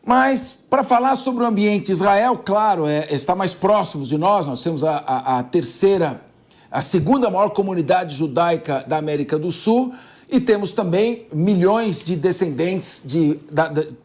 Mas, para falar sobre o ambiente Israel, claro, está mais próximo de nós. Nós temos a segunda maior comunidade judaica da América do Sul e temos também milhões de descendentes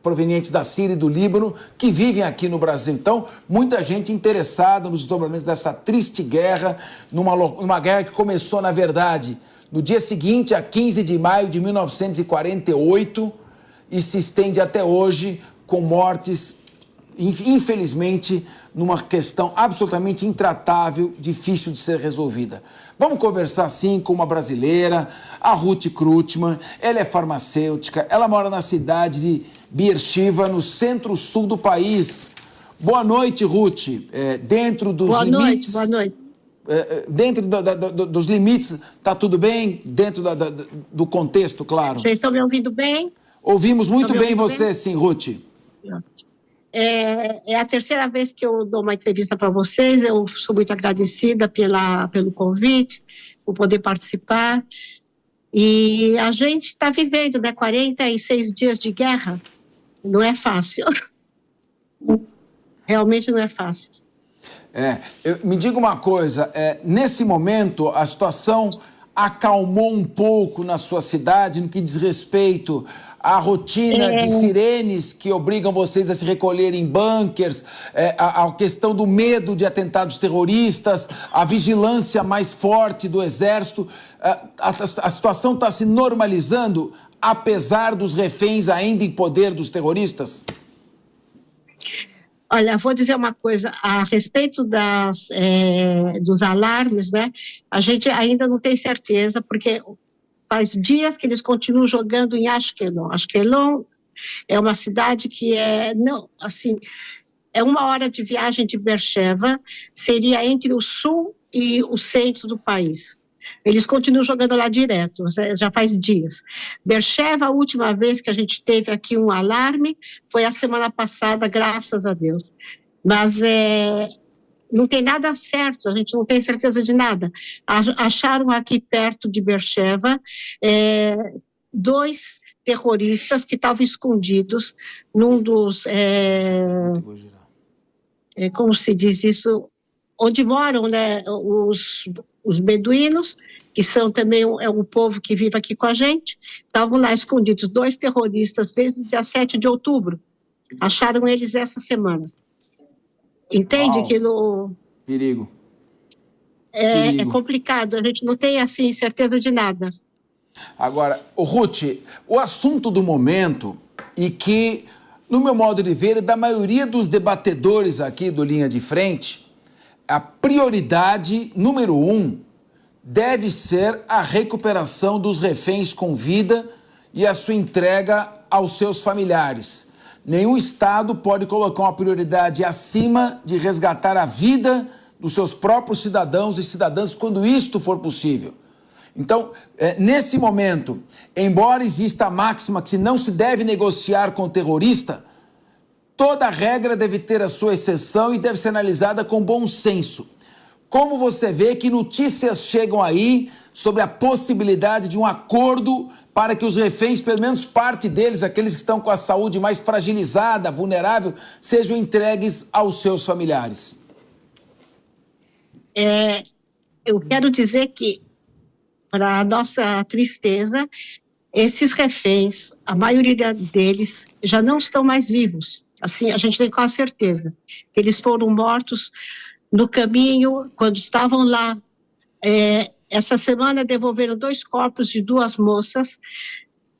provenientes da Síria e do Líbano que vivem aqui no Brasil. Então, muita gente interessada nos desdobramentos dessa triste guerra, numa guerra que começou, na verdade, no dia seguinte, a 15 de maio de 1948, e se estende até hoje, com mortes, infelizmente, numa questão absolutamente intratável, difícil de ser resolvida. Vamos conversar, sim, com uma brasileira, a Ruth Krutman. Ela é farmacêutica, ela mora na cidade de Beersheba, no centro-sul do país. Boa noite, Ruth. Dentro dos limites... Boa noite. Dentro dos limites, está tudo bem? Dentro do contexto, claro. Vocês estão me ouvindo bem? Ouvimos muito bem você, sim, Ruth. É a terceira vez que eu dou uma entrevista para vocês. Eu sou muito agradecida pelo convite, por poder participar. E a gente está vivendo, né, 46 dias de guerra. Não é fácil. Realmente não é fácil. Me diga uma coisa, nesse momento a situação acalmou um pouco na sua cidade no que diz respeito à rotina de sirenes que obrigam vocês a se recolher em bunkers, a questão do medo de atentados terroristas, a vigilância mais forte do exército. A situação está se normalizando, apesar dos reféns ainda em poder dos terroristas? Olha, vou dizer uma coisa, a respeito dos alarmes, né? A gente ainda não tem certeza, porque faz dias que eles continuam jogando em Ashkelon. Ashkelon é uma cidade que é 1 hora de viagem de Beersheba, seria entre o sul e o centro do país. Eles continuam jogando lá direto, já faz dias. Beersheba, a última vez que a gente teve aqui um alarme, foi a semana passada, graças a Deus. Mas não tem nada certo, a gente não tem certeza de nada. Acharam aqui perto de Beersheba 2 terroristas que estavam escondidos num dos... como se diz isso? Onde moram, né, os beduínos, que são também um povo que vive aqui com a gente, estavam lá escondidos, 2 terroristas desde o dia 7 de outubro. Acharam eles essa semana. Entende que Perigo. É complicado, a gente não tem, assim, certeza de nada. Agora, Ruth, o assunto do momento, e que, no meu modo de ver, da maioria dos debatedores aqui do Linha de Frente, a prioridade número 1 deve ser a recuperação dos reféns com vida e a sua entrega aos seus familiares. Nenhum Estado pode colocar uma prioridade acima de resgatar a vida dos seus próprios cidadãos e cidadãs quando isto for possível. Então, nesse momento, embora exista a máxima que não se deve negociar com o terrorista, toda regra deve ter a sua exceção e deve ser analisada com bom senso. Como você vê que notícias chegam aí sobre a possibilidade de um acordo para que os reféns, pelo menos parte deles, aqueles que estão com a saúde mais fragilizada, vulnerável, sejam entregues aos seus familiares? Eu quero dizer que, para a nossa tristeza, esses reféns, a maioria deles já não estão mais vivos. Assim, a gente tem quase certeza que eles foram mortos no caminho, quando estavam lá. Essa semana devolveram 2 corpos de 2 moças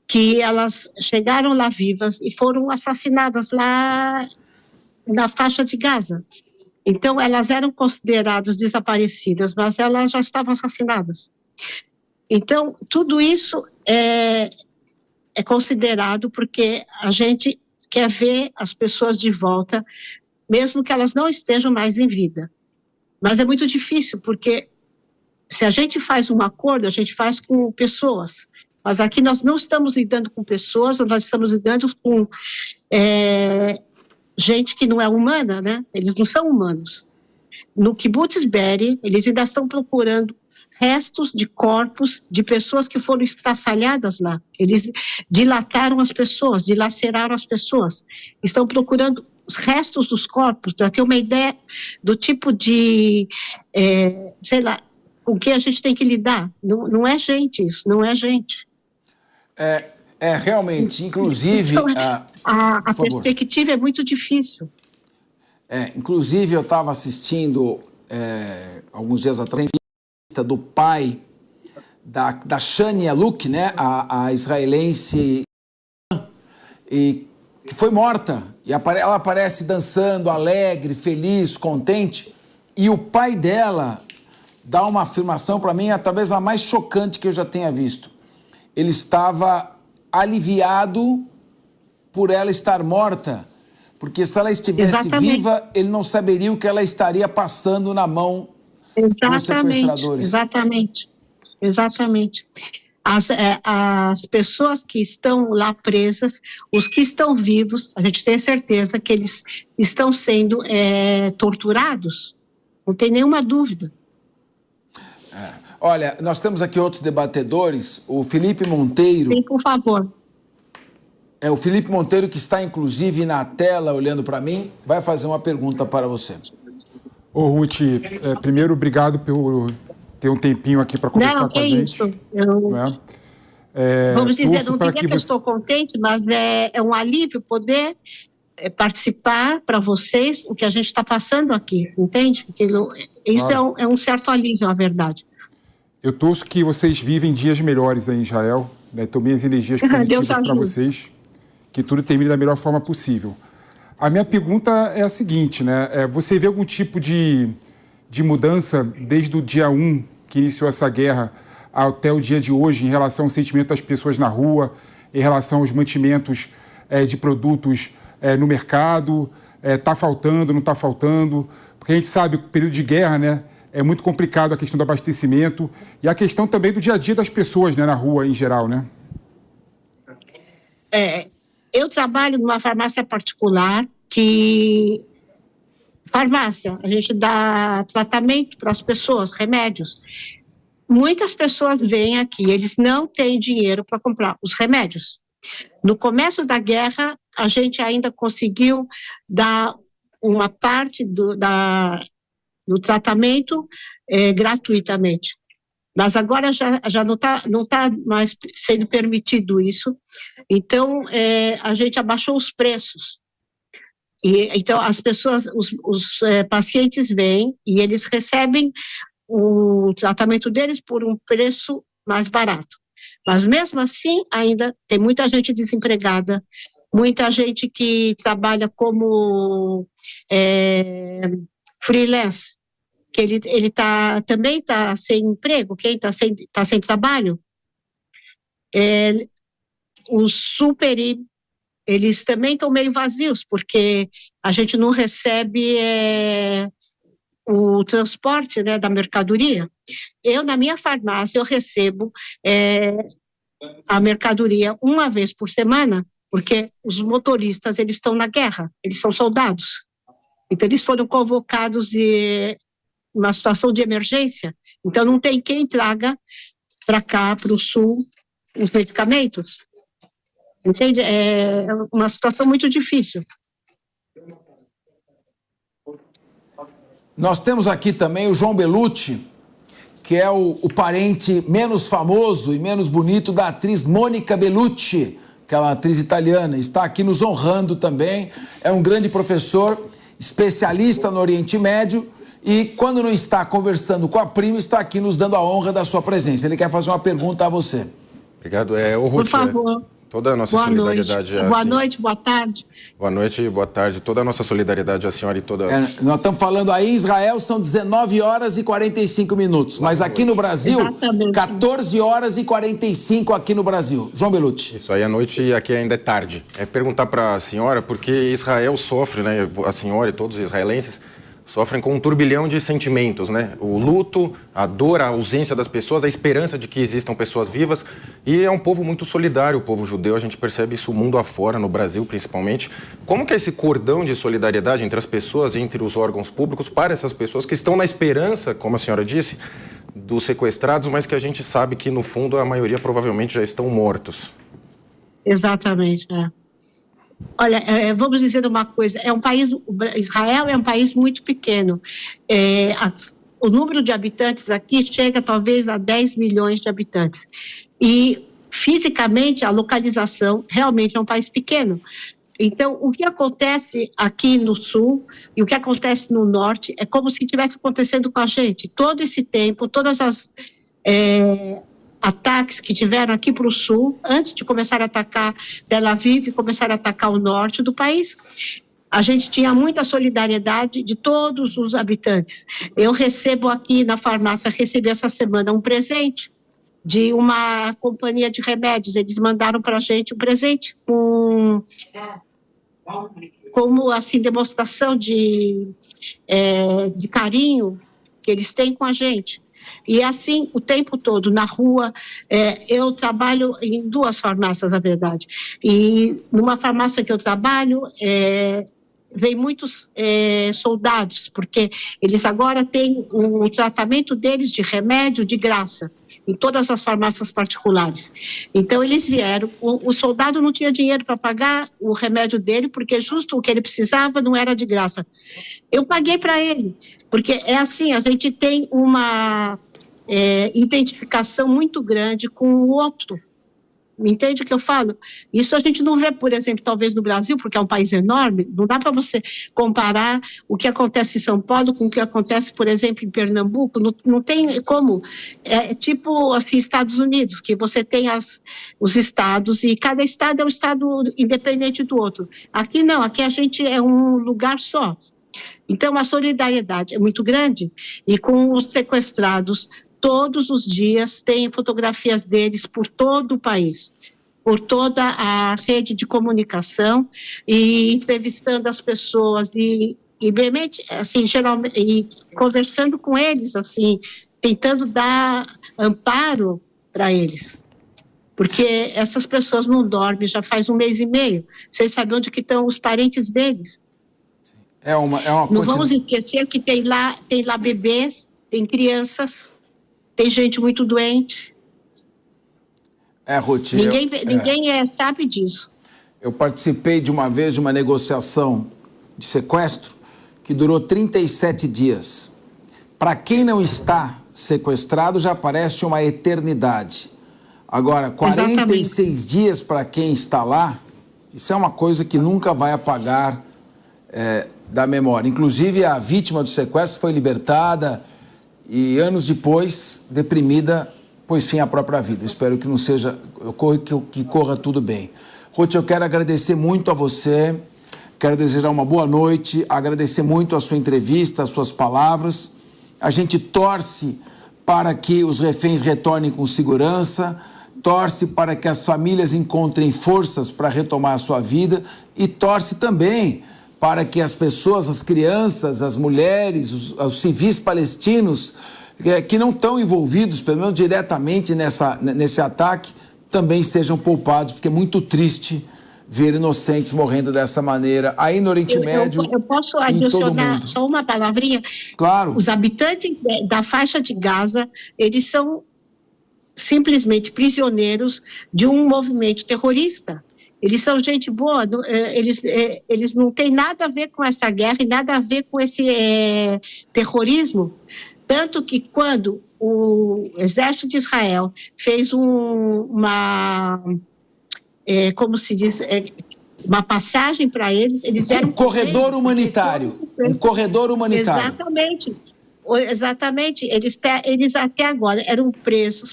que elas chegaram lá vivas e foram assassinadas lá na faixa de Gaza. Então, elas eram consideradas desaparecidas, mas elas já estavam assassinadas. Então, tudo isso é considerado porque a gente quer ver as pessoas de volta, mesmo que elas não estejam mais em vida. Mas é muito difícil, porque se a gente faz um acordo, a gente faz com pessoas. Mas aqui nós não estamos lidando com pessoas, nós estamos lidando com gente que não é humana, né? Eles não são humanos. No Kibbutz Be'eri, eles ainda estão procurando restos de corpos de pessoas que foram estraçalhadas lá. Eles dilataram as pessoas, dilaceraram as pessoas. Estão procurando os restos dos corpos para ter uma ideia do tipo de, sei lá, com que a gente tem que lidar. Não é gente isso, não é gente. Realmente, inclusive... Então, a perspectiva é muito difícil. Inclusive, eu estava assistindo, alguns dias atrás, do pai da Shania Luke, né, a israelense, e que foi morta, e ela aparece dançando, alegre, feliz, contente, e o pai dela dá uma afirmação para mim, talvez a mais chocante que eu já tenha visto. Ele estava aliviado por ela estar morta, porque se ela estivesse viva, ele não saberia o que ela estaria passando na mão dos sequestradores. Exatamente. As pessoas que estão lá presas, os que estão vivos, a gente tem certeza que eles estão sendo torturados, não tem nenhuma dúvida. Olha, nós temos aqui outros debatedores, o Felipe Monteiro. Sim, por favor. O Felipe Monteiro, que está inclusive na tela olhando para mim, vai fazer uma pergunta para você. Ô, Ruth, primeiro, obrigado por ter um tempinho aqui para conversar com a gente. Isso. Vamos dizer, não diria que eu estou contente, mas é um alívio poder participar para vocês o que a gente está passando aqui, entende? Isso claro. É um certo alívio, na verdade. Eu torço que vocês vivem dias melhores aí em Israel, né? Então, minhas energias positivas para vocês, que tudo termine da melhor forma possível. A minha pergunta é a seguinte, né? Você vê algum tipo de mudança desde o dia 1 que iniciou essa guerra até o dia de hoje em relação ao sentimento das pessoas na rua, em relação aos mantimentos de produtos no mercado? Está faltando, não está faltando? Porque a gente sabe que o período de guerra, né, é muito complicado a questão do abastecimento e a questão também do dia a dia das pessoas, né, na rua em geral, né? Eu trabalho numa farmácia particular farmácia, a gente dá tratamento para as pessoas, remédios. Muitas pessoas vêm aqui, eles não têm dinheiro para comprar os remédios. No começo da guerra, a gente ainda conseguiu dar uma parte do tratamento gratuitamente. Mas agora já não tá mais sendo permitido isso. Então, a gente abaixou os preços. Então, as pessoas, os pacientes vêm e eles recebem o tratamento deles por um preço mais barato. Mas, mesmo assim, ainda tem muita gente desempregada, muita gente que trabalha como freelance, que ele também está sem emprego, quem está sem trabalho. Os eles também estão meio vazios, porque a gente não recebe o transporte, né, da mercadoria. Na minha farmácia, eu recebo a mercadoria uma vez por semana, porque os motoristas, eles estão na guerra, eles são soldados. Então, eles foram convocados em uma situação de emergência, então não tem quem traga para cá, para o sul, os medicamentos. Entende? É uma situação muito difícil. Nós temos aqui também o João Bellucci, que é o parente menos famoso e menos bonito da atriz Monica Bellucci, aquela atriz italiana. Está aqui nos honrando também. É um grande professor, especialista no Oriente Médio e, quando não está conversando com a prima, está aqui nos dando a honra da sua presença. Ele quer fazer uma pergunta a você. Obrigado. Ruth, por favor. Toda a nossa solidariedade. Boa noite, boa tarde. Boa noite e boa tarde. Toda a nossa solidariedade à senhora e toda... Nós estamos falando aí, em Israel são 19 horas e 45 minutos, mas aqui no Brasil, exatamente. 14 horas e 45 aqui no Brasil. João Bellucci. Isso aí à noite e aqui ainda é tarde. Perguntar para a senhora, porque Israel sofre, né, a senhora e todos os israelenses, sofrem com um turbilhão de sentimentos, né? O luto, a dor, a ausência das pessoas, a esperança de que existam pessoas vivas. E é um povo muito solidário, o povo judeu. A gente percebe isso mundo afora, no Brasil principalmente. Como que é esse cordão de solidariedade entre as pessoas, entre os órgãos públicos, para essas pessoas que estão na esperança, como a senhora disse, dos sequestrados, mas que a gente sabe que, no fundo, a maioria provavelmente já estão mortos. Exatamente, Olha, vamos dizer uma coisa, Israel é um país muito pequeno. O número de habitantes aqui chega talvez a 10 milhões de habitantes. E, fisicamente, a localização realmente é um país pequeno. Então, o que acontece aqui no sul e o que acontece no norte é como se estivesse acontecendo com a gente. Todo esse tempo, todas as ataques que tiveram aqui para o sul, antes de começar a atacar Tel Aviv e começar a atacar o norte do país, a gente tinha muita solidariedade de todos os habitantes. Eu recebo aqui na farmácia, recebi essa semana um presente de uma companhia de remédios. Eles mandaram para a gente um presente como assim demonstração de carinho que eles têm com a gente. E assim, o tempo todo, na rua, eu trabalho em 2 farmácias, na verdade. E numa farmácia que eu trabalho, vem muitos soldados, porque eles agora têm o tratamento deles de remédio de graça, em todas as farmácias particulares. Então, eles vieram, o soldado não tinha dinheiro para pagar o remédio dele, porque justo o que ele precisava não era de graça. Eu paguei para ele, porque é assim, a gente tem uma identificação muito grande com o outro. Me entende o que eu falo? Isso a gente não vê, por exemplo, talvez no Brasil, porque é um país enorme, não dá para você comparar o que acontece em São Paulo com o que acontece, por exemplo, em Pernambuco, não tem como. É tipo assim, Estados Unidos, que você tem os estados e cada estado é um estado independente do outro. Aqui não, aqui a gente é um lugar só. Então, a solidariedade é muito grande e com os sequestrados, todos os dias tem fotografias deles por todo o país, por toda a rede de comunicação e entrevistando as pessoas e realmente, assim, geralmente, e conversando com eles, assim, tentando dar amparo para eles. Porque essas pessoas não dormem já faz 1 mês e meio. Vocês sabem onde que estão os parentes deles? Não vamos esquecer que tem lá bebês, tem crianças, tem gente muito doente. Ruth, ninguém sabe disso. Eu participei de uma vez de uma negociação de sequestro que durou 37 dias. Para quem não está sequestrado, já parece uma eternidade. Agora, 46 Exatamente. Dias para quem está lá, isso é uma coisa que nunca vai apagar da memória. Inclusive, a vítima do sequestro foi libertada e, anos depois, deprimida, pôs fim à própria vida. Eu espero que não seja, que corra tudo bem. Ruth, eu quero agradecer muito a você, quero desejar uma boa noite, agradecer muito a sua entrevista, as suas palavras. A gente torce para que os reféns retornem com segurança, torce para que as famílias encontrem forças para retomar a sua vida e torce também para que as pessoas, as crianças, as mulheres, os civis palestinos que não estão envolvidos, pelo menos diretamente nesse ataque, também sejam poupados, porque é muito triste ver inocentes morrendo dessa maneira aí no Oriente Médio. Eu posso adicionar só uma palavrinha? Claro. Os habitantes da faixa de Gaza, eles são simplesmente prisioneiros de um movimento terrorista. Eles são gente boa, eles não têm nada a ver com essa guerra e nada a ver com esse terrorismo. Tanto que quando o exército de Israel fez como se diz, uma passagem para eles deram um corredor humanitário. Um corredor humanitário. Exatamente. Eles até agora eram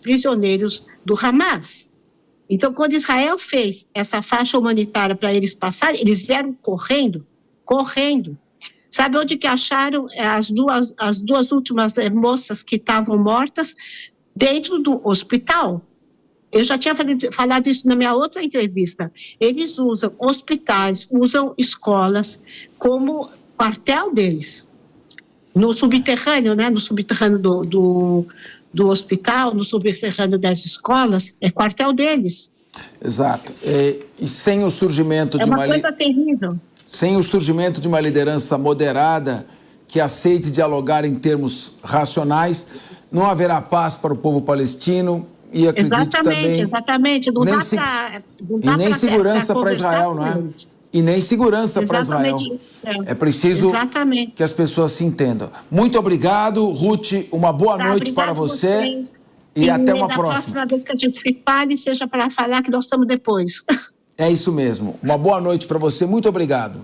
prisioneiros do Hamas. Então, quando Israel fez essa faixa humanitária para eles passarem, eles vieram correndo. Sabe onde que acharam as duas últimas moças que estavam mortas? Dentro do hospital. Eu já tinha falado isso na minha outra entrevista. Eles usam hospitais, usam escolas como quartel deles. No subterrâneo, né? No subterrâneo do hospital, no subterrâneo das escolas, é quartel deles. Exato. E sem o surgimento de uma coisa terrível. Sem o surgimento de uma liderança moderada que aceite dialogar em termos racionais, não haverá paz para o povo palestino e acredito também... Exatamente. Não e nem segurança para Israel, não é? E nem segurança para Israel. É preciso que as pessoas se entendam. Muito obrigado, Ruth. Uma boa noite para você. E até uma próxima. A próxima vez que a gente se fale, seja para falar que nós estamos depois. É isso mesmo. Uma boa noite para você. Muito obrigado.